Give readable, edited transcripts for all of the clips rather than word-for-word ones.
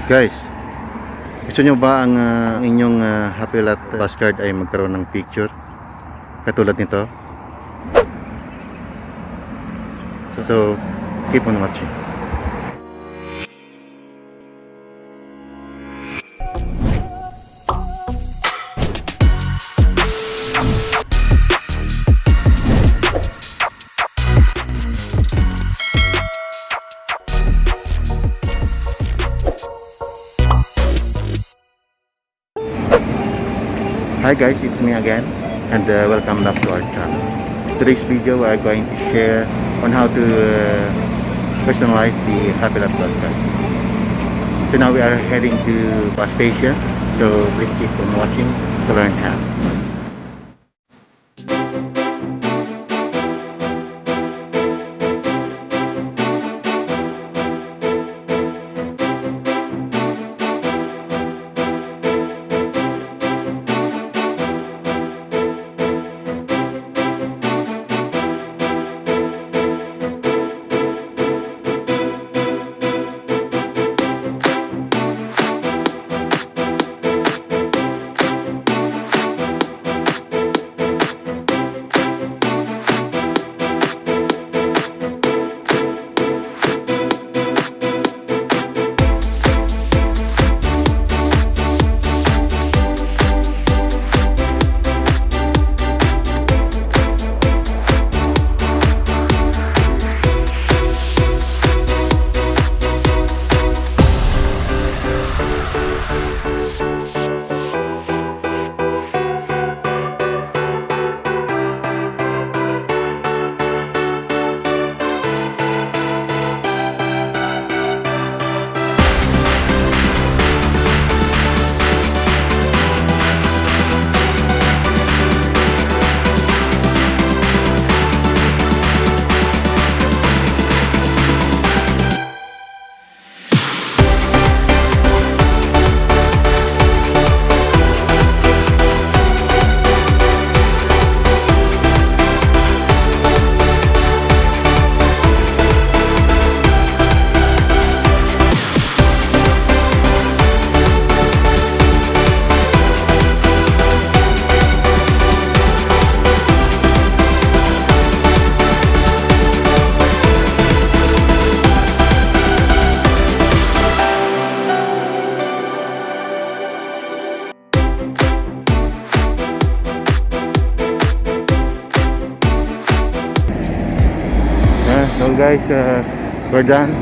Guys, gusto nyo ba ang inyong Happy Lot bus card ay magkaroon ng picture katulad nito? So keep on watching. Hi guys, it's me again, and welcome back to our channel. Today's video we are going to share on how to personalize the Happy Lot bus card. So now we are heading to bus station, so please keep on watching to learn how. So guys, we're done.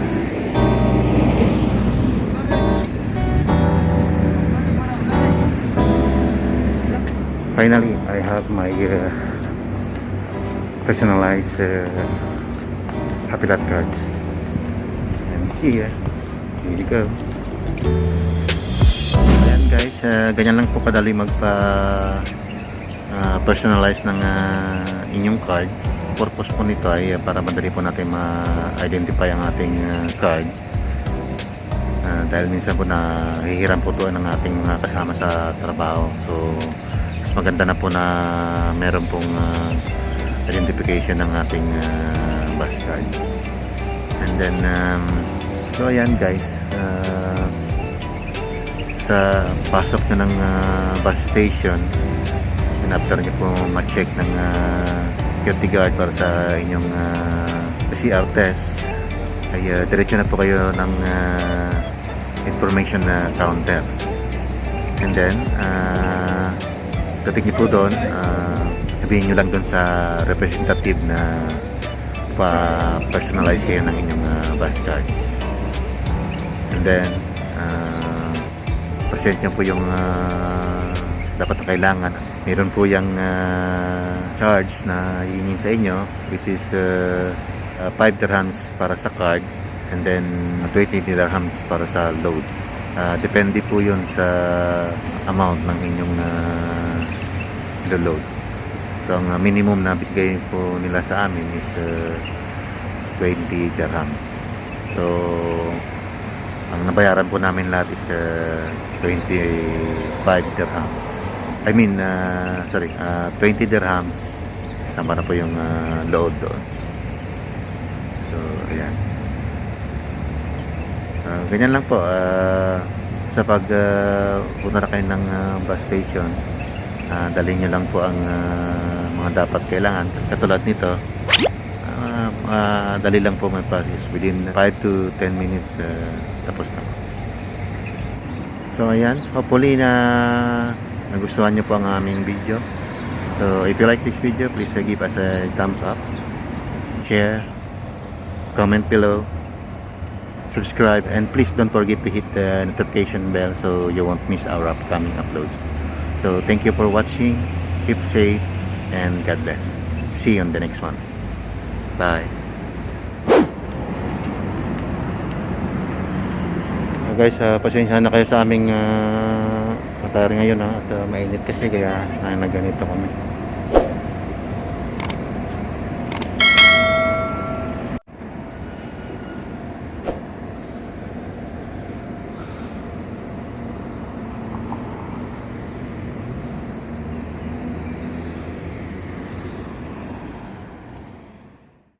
Finally, I have my personalized Happy Lot card. And here you go. Ayan guys, ganyan lang po kadali personalize ng inyong card. Purpose po nito ay para madali po natin ma-identify ang ating card, dahil minsan po nahihiram po ito ng ating mga kasama sa trabaho. So mas maganda na po na meron pong identification ng ating bus card. And then so ayan guys, sa pasok nyo ng bus station, and after nyo po ma-check ng security guard para sa inyong PCR test, ay diretso na po kayo ng information counter. And then dating nyo po doon, sabihin nyo lang doon sa representative na pa-personalize kayo ng inyong bus card. And then present nyo po yung dapat na kailangan. Meron po yung charge na hihingin sa inyo, which is 5 dirhams para sa card, and then 20 dirhams para sa load. Depende po yun sa amount ng inyong load. So ang minimum na bigay po nila sa amin is 20 dirham. So ang nabayaran po namin lahat is 25 dirhams. 20 dirhams. Tama na po yung load doon. So ayan. Ganyan lang po. Sa pag punta na kayo ng bus station, dalhin nyo lang po ang mga dapat kailangan. Katulad nito, dali lang po may process. Within 5 to 10 minutes, tapos na. So ayan, hopefully na nagustuhan nyo po ang aming video. So if you like this video, please give us a thumbs up, share, comment below, subscribe, and please don't forget to hit the notification bell so you won't miss our upcoming uploads. So thank you for watching, keep safe, and God bless. See you on the next one. Bye. Guys, pasensya na kayo sa aming atari ngayon, at mainit kasi kaya nagganito kami.